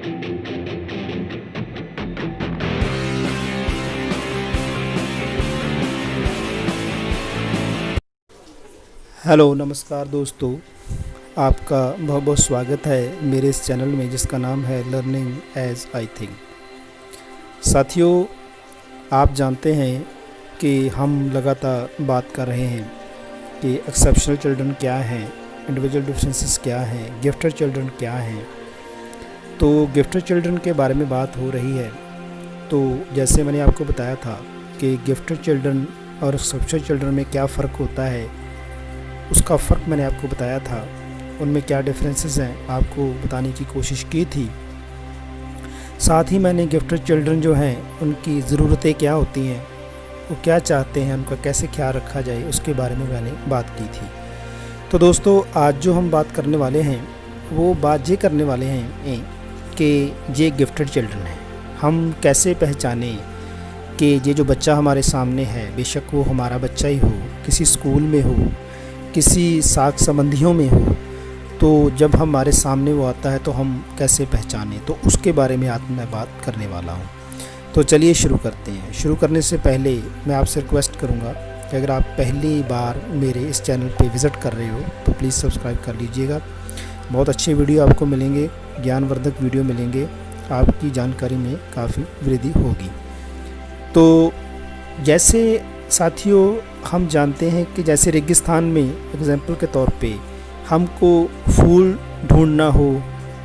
Hello नमस्कार दोस्तों, आपका बहुत बहुत स्वागत है मेरे इस चैनल में जिसका नाम है लर्निंग एज आई थिंक। साथियों, आप जानते हैं कि हम लगातार बात कर रहे हैं कि एक्सेप्शनल चिल्ड्रन क्या हैं, इंडिविजुअल डिफरेंसेस क्या हैं, गिफ्टेड चिल्ड्रन क्या हैं। तो गिफ्टेड चिल्ड्रन के बारे में बात हो रही है। तो जैसे मैंने आपको बताया था कि गिफ्टेड चिल्ड्रन और एक्सेप्शनल चिल्ड्रन में क्या फ़र्क होता है, उसका फ़र्क मैंने आपको बताया था, उनमें क्या डिफरेंसेस हैं आपको बताने की कोशिश की थी। साथ ही मैंने गिफ्टेड चिल्ड्रन जो हैं उनकी ज़रूरतें क्या होती हैं, वो क्या चाहते हैं, उनका कैसे ख्याल रखा जाए, उसके बारे में मैंने बात की थी। तो दोस्तों, आज जो हम बात करने वाले हैं वो बात ये करने वाले हैं कि ये गिफ्टेड चिल्ड्रन हैं। हम कैसे पहचानें कि ये जो बच्चा हमारे सामने है, बेशक वो हमारा बच्चा ही हो, किसी स्कूल में हो, किसी साख संबंधियों में हो, तो जब हमारे सामने वो आता है तो हम कैसे पहचानें, तो उसके बारे में आज मैं बात करने वाला हूँ। तो चलिए शुरू करते हैं। शुरू करने से पहले मैं आपसे रिक्वेस्ट करूँगा कि अगर आप पहली बार मेरे इस चैनल पे विज़िट कर रहे हो तो प्लीज़ सब्सक्राइब कर लीजिएगा। बहुत अच्छे वीडियो आपको मिलेंगे, ज्ञानवर्धक वीडियो मिलेंगे, आपकी जानकारी में काफ़ी वृद्धि होगी। तो जैसे साथियों, हम जानते हैं कि जैसे रेगिस्तान में एग्जाम्पल के तौर पे हमको फूल ढूंढना हो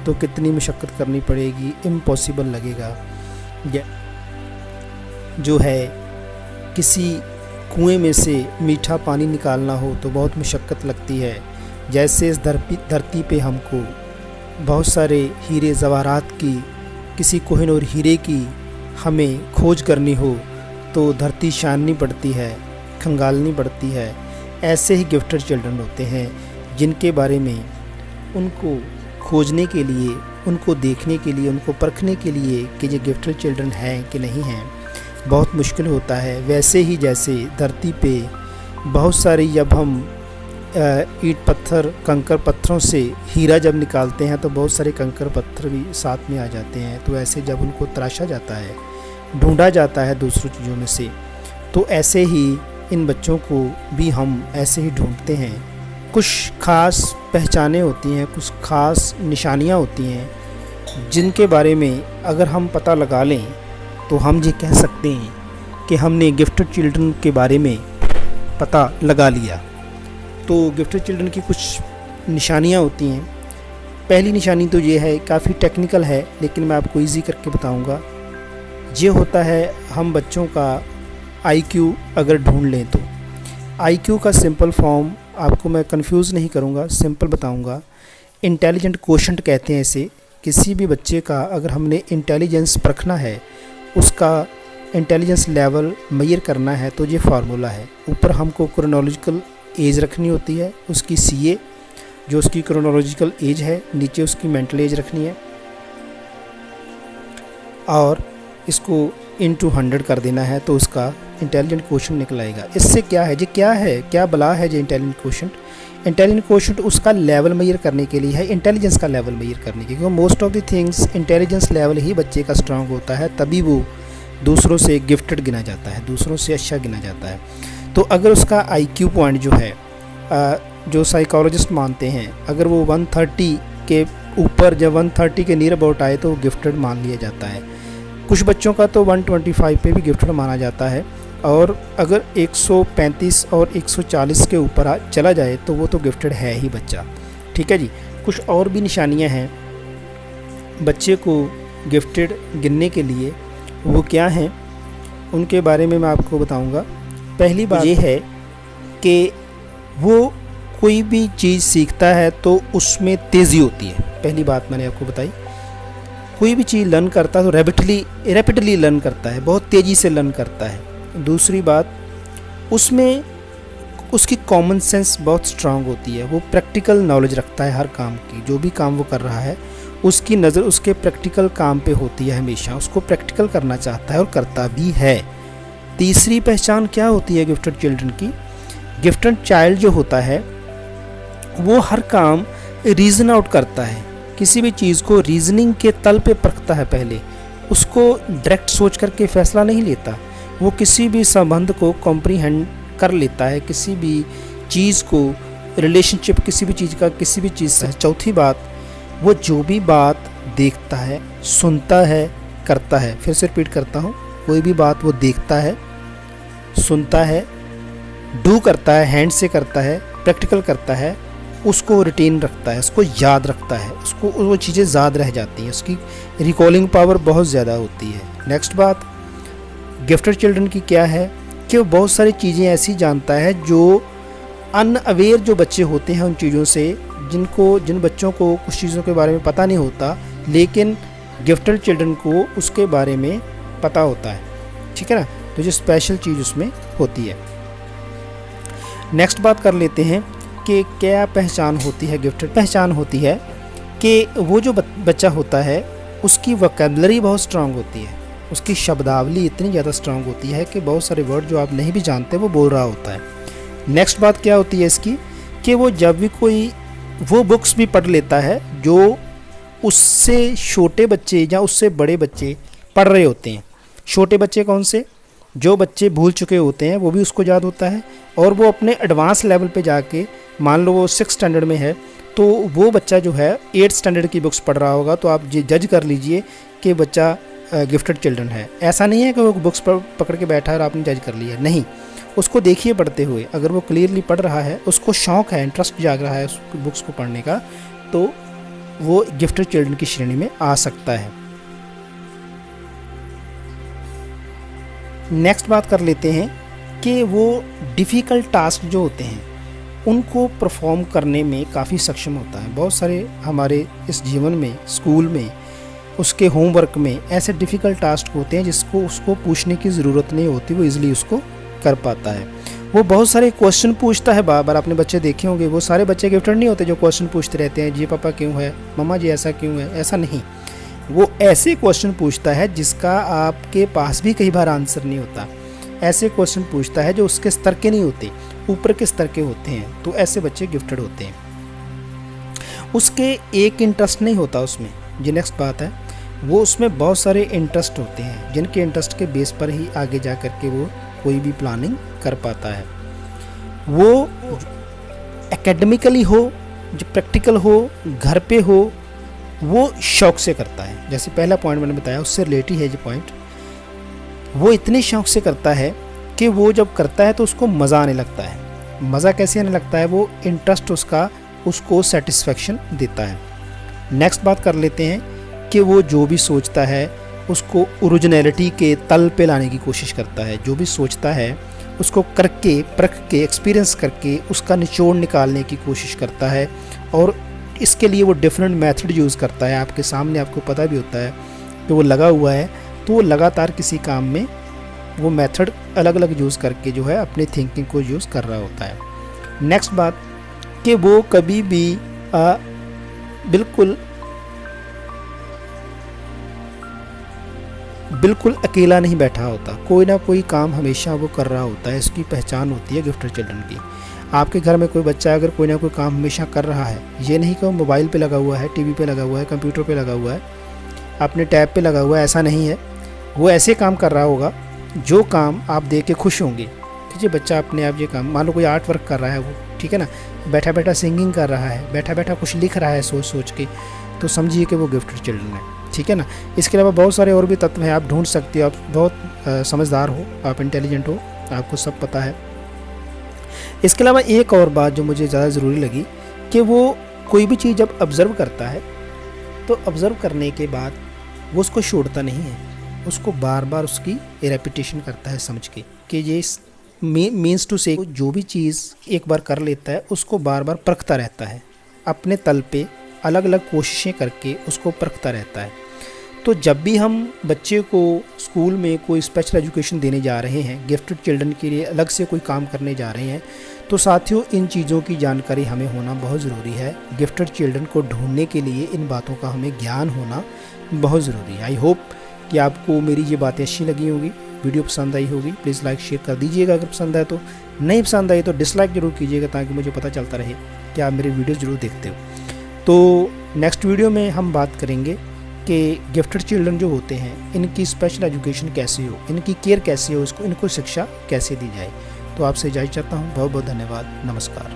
तो कितनी मशक्क़त करनी पड़ेगी, इम्पॉसिबल लगेगा। जो है किसी कुएं में से मीठा पानी निकालना हो तो बहुत मशक्क़त लगती है। जैसे इस धरती पे हमको बहुत सारे हीरे जवाहरात की, किसी कोहिनूर हीरे की हमें खोज करनी हो तो धरती छाननी पड़ती है, खंगालनी पड़ती है। ऐसे ही गिफ्टेड चिल्ड्रन होते हैं जिनके बारे में उनको खोजने के लिए, उनको देखने के लिए, उनको परखने के लिए कि ये गिफ्टेड चिल्ड्रन हैं कि नहीं हैं, बहुत मुश्किल होता है। वैसे ही जैसे धरती पे बहुत सारी, जब हम ईंट पत्थर, कंकर पत्थरों से हीरा जब निकालते हैं तो बहुत सारे कंकर पत्थर भी साथ में आ जाते हैं। तो ऐसे जब उनको तराशा जाता है, ढूंढा जाता है दूसरों चीज़ों में से, तो ऐसे ही इन बच्चों को भी हम ऐसे ही ढूंढते हैं। कुछ ख़ास पहचानें होती हैं, कुछ ख़ास निशानियां होती हैं जिनके बारे में अगर हम पता लगा लें तो हम ये कह सकते हैं कि हमने गिफ्टेड चिल्ड्रन के बारे में पता लगा लिया। तो गिफ्टेड चिल्ड्रन की कुछ निशानियां होती हैं। पहली निशानी तो ये है, काफ़ी टेक्निकल है लेकिन मैं आपको ईजी करके बताऊंगा। ये होता है, हम बच्चों का आईक्यू अगर ढूंढ लें तो आईक्यू का सिंपल फॉर्म आपको मैं कंफ्यूज नहीं करूंगा, सिंपल बताऊंगा। इंटेलिजेंट कोशेंट कहते हैं इसे। किसी भी बच्चे का अगर हमने इंटेलिजेंस परखना है, उसका इंटेलिजेंस लेवल मेजर करना है, तो ये फार्मूला है। ऊपर हमको क्रोनोलॉजिकल एज रखनी होती है, उसकी CA जो उसकी क्रोनोलॉजिकल एज है, नीचे उसकी मेंटल एज रखनी है और इसको इनटू 100 कर देना है तो उसका इंटेलिजेंट कोशेंट निकल आएगा। इससे क्या है, ये क्या है, क्या बला है ये इंटेलिजेंट कोशेंट? इंटेलिजेंट कोशेंट उसका लेवल मेजर करने के लिए है, इंटेलिजेंस का लेवल मेजर करने के लिए। क्योंकि most of the things intelligence level ही बच्चे का स्ट्रांग होता है, तभी वो दूसरों से गिफ्टेड गिना जाता है, दूसरों से अच्छा गिना जाता है। तो अगर उसका IQ पॉइंट जो है, जो साइकोलॉजिस्ट मानते हैं, अगर वो 130 के ऊपर, जब 130 के नियर अबाउट आए तो वो गिफ्टेड मान लिया जाता है। कुछ बच्चों का तो 125 पे भी गिफ्टेड माना जाता है, और अगर 135 और 140 के ऊपर चला जाए तो वो तो गिफ्टेड है ही बच्चा। ठीक है जी। कुछ और भी निशानियां हैं बच्चे को गिफ्टेड गिनने के लिए, वो क्या हैं उनके बारे में मैं आपको बताऊंगा। पहली बात ये है कि वो कोई भी चीज़ सीखता है तो उसमें तेज़ी होती है। पहली बात मैंने आपको बताई, कोई भी चीज़ लर्न करता है तो रैपिडली लर्न करता है, बहुत तेज़ी से लर्न करता है। दूसरी बात, उसमें उसकी कॉमन सेंस बहुत स्ट्रांग होती है, वो प्रैक्टिकल नॉलेज रखता है हर काम की। जो भी काम वो कर रहा है उसकी नज़र उसके प्रैक्टिकल काम पे होती है, हमेशा उसको प्रैक्टिकल करना चाहता है और करता भी है। तीसरी पहचान क्या होती है गिफ्टेड चिल्ड्रन की? गिफ्टेड चाइल्ड जो होता है वो हर काम रीज़न आउट करता है, किसी भी चीज़ को रीजनिंग के तल पे परखता है, पहले उसको डायरेक्ट सोच करके फैसला नहीं लेता। वो किसी भी संबंध को कॉम्प्रीहेंड कर लेता है, किसी भी चीज़ को, रिलेशनशिप किसी भी चीज़ का किसी भी चीज़ से। चौथी बात, वो जो भी बात देखता है, सुनता है, करता है, फिर से रिपीट करता हूँ, कोई भी बात वो देखता है, सुनता है, डू करता है, हैंड से करता है, प्रैक्टिकल करता है, उसको रिटेन रखता है, उसको याद रखता है, उसको वो चीज़ें याद रह जाती हैं, उसकी रिकॉलिंग पावर बहुत ज़्यादा होती है। नेक्स्ट बात गिफ्टेड चिल्ड्रन की क्या है कि वो बहुत सारी चीज़ें ऐसी जानता है जो अनअवेयर जो बच्चे होते हैं उन चीज़ों से, जिन बच्चों को कुछ चीज़ों के बारे में पता नहीं होता, लेकिन गिफ्टेड चिल्ड्रन को उसके बारे में पता होता है, ठीक है ना। तो जो स्पेशल चीज़ उसमें होती है। नेक्स्ट बात कर लेते हैं कि क्या पहचान होती है गिफ्टेड। पहचान होती है कि वो जो बच्चा होता है उसकी वोकैबुलरी बहुत स्ट्रांग होती है, उसकी शब्दावली इतनी ज़्यादा स्ट्रांग होती है कि बहुत सारे वर्ड जो आप नहीं भी जानते वो बोल रहा होता है। नेक्स्ट बात क्या होती है इसकी कि वो जब भी कोई वो बुक्स भी पढ़ लेता है जो उससे छोटे बच्चे या उससे बड़े बच्चे पढ़ रहे होते हैं। छोटे बच्चे कौन से? जो बच्चे भूल चुके होते हैं वो भी उसको याद होता है, और वो अपने एडवांस लेवल पे जाके, मान लो वो 6th स्टैंडर्ड में है तो वो बच्चा जो है 8th स्टैंडर्ड की बुक्स पढ़ रहा होगा, तो आप जज कर लीजिए कि बच्चा गिफ्टेड चिल्ड्रन है। ऐसा नहीं है कि वो बुक्स पकड़ के बैठा है और आपने जज कर लिया, नहीं, उसको देखिए पढ़ते हुए, अगर वो क्लियरली पढ़ रहा है, उसको शौक़ है, इंटरेस्ट जाग रहा है उस बुक्स को पढ़ने का, तो वो गिफ्टेड चिल्ड्रन की श्रेणी में आ सकता है। नेक्स्ट बात कर लेते हैं कि वो डिफ़िकल्ट टास्क जो होते हैं उनको परफॉर्म करने में काफ़ी सक्षम होता है। बहुत सारे हमारे इस जीवन में, स्कूल में, उसके होमवर्क में ऐसे डिफ़िकल्ट टास्क होते हैं जिसको उसको पूछने की ज़रूरत नहीं होती, वो इजीली उसको कर पाता है। वो बहुत सारे क्वेश्चन पूछता है, बार बार आपने बच्चे देखे होंगे, वो सारे बच्चे गिफ्टेड नहीं होते जो क्वेश्चन पूछते रहते हैं, जी पापा क्यों है, मम्मा जी ऐसा क्यों है, ऐसा नहीं। वो ऐसे क्वेश्चन पूछता है जिसका आपके पास भी कई बार आंसर नहीं होता, ऐसे क्वेश्चन पूछता है जो उसके स्तर के नहीं होते, ऊपर के स्तर के होते हैं, तो ऐसे बच्चे गिफ्टेड होते हैं। उसके एक इंटरेस्ट नहीं होता उसमें, जो नेक्स्ट बात है, वो उसमें बहुत सारे इंटरेस्ट होते हैं जिनके इंटरेस्ट के बेस पर ही आगे जा कर के वो कोई भी प्लानिंग कर पाता है। वो एकेडमिकली हो, जो प्रैक्टिकल हो, घर पे हो, वो शौक़ से करता है। जैसे पहला पॉइंट मैंने बताया उससे रिलेटेड है ये पॉइंट, वो इतने शौक़ से करता है कि वो जब करता है तो उसको मज़ा आने लगता है। मज़ा कैसे आने लगता है? वो इंटरेस्ट उसको सेटिस्फेक्शन देता है। नेक्स्ट बात कर लेते हैं कि वो जो भी सोचता है उसको ओरिजिनलिटी के तल पे लाने की कोशिश करता है। जो भी सोचता है उसको करके, परख के, एक्सपीरियंस करके उसका निचोड़ निकालने की कोशिश करता है, और इसके लिए वो डिफरेंट मेथड यूज़ करता है। आपके सामने आपको पता भी होता है कि वो लगा हुआ है, तो वो लगातार किसी काम में वो मेथड अलग अलग यूज़ करके जो है अपनी थिंकिंग को यूज़ कर रहा होता है। नेक्स्ट बात कि वो कभी भी बिल्कुल अकेला नहीं बैठा होता, कोई ना कोई काम हमेशा वो कर रहा होता है। इसकी पहचान होती है गिफ्टेड चिल्ड्रन की। आपके घर में कोई बच्चा अगर कोई ना कोई काम हमेशा कर रहा है, ये नहीं कि वो मोबाइल पे लगा हुआ है, टीवी पे लगा हुआ है, कंप्यूटर पे लगा हुआ है, अपने टैब पे लगा हुआ है, ऐसा नहीं है। वो ऐसे काम कर रहा होगा जो काम आप देख के खुश होंगे कि ये बच्चा अपने आप ये काम, मान लो कोई आर्ट वर्क कर रहा है वो, ठीक है ना, बैठा बैठा सिंगिंग कर रहा है, बैठा बैठा कुछ लिख रहा है सोच सोच के, तो समझिए कि वो गिफ्टेड चिल्ड्रन है, ठीक है ना। इसके अलावा बहुत सारे और भी तत्व हैं, आप ढूंढ सकते हो। आप बहुत समझदार हो, आप इंटेलिजेंट हो, आपको सब पता है। इसके अलावा एक और बात जो मुझे ज़्यादा ज़रूरी लगी कि वो कोई भी चीज़ जब ऑब्ज़र्व करता है तो ऑब्ज़र्व करने के बाद वो उसको छोड़ता नहीं है, उसको बार बार उसकी रेपिटेशन करता है समझ के कि ये मीन्स टू से, जो भी चीज़ एक बार कर लेता है उसको बार बार परखता रहता है, अपने तल पे अलग अलग कोशिशें करके उसको परखता रहता है। तो जब भी हम बच्चे को स्कूल में कोई स्पेशल एजुकेशन देने जा रहे हैं, गिफ्टेड चिल्ड्रन के लिए अलग से कोई काम करने जा रहे हैं, तो साथियों इन चीज़ों की जानकारी हमें होना बहुत ज़रूरी है। गिफ्टेड चिल्ड्रन को ढूंढने के लिए इन बातों का हमें ज्ञान होना बहुत ज़रूरी है। आई होप कि आपको मेरी ये बातें अच्छी लगी होगी, वीडियो पसंद आई होगी। प्लीज़ लाइक शेयर कर दीजिएगा अगर पसंद आए तो, नहीं पसंद आई तो डिसलाइक ज़रूर कीजिएगा ताकि मुझे पता चलता रहे कि आप मेरे वीडियो ज़रूर देखते हो। तो नेक्स्ट वीडियो में हम बात करेंगे कि गिफ्टेड चिल्ड्रन जो होते हैं इनकी स्पेशल एजुकेशन कैसे हो, इनकी केयर कैसे हो, इनको शिक्षा कैसे दी जाए। तो आपसे इजाज़त चाहता हूँ। बहुत बहुत धन्यवाद। नमस्कार।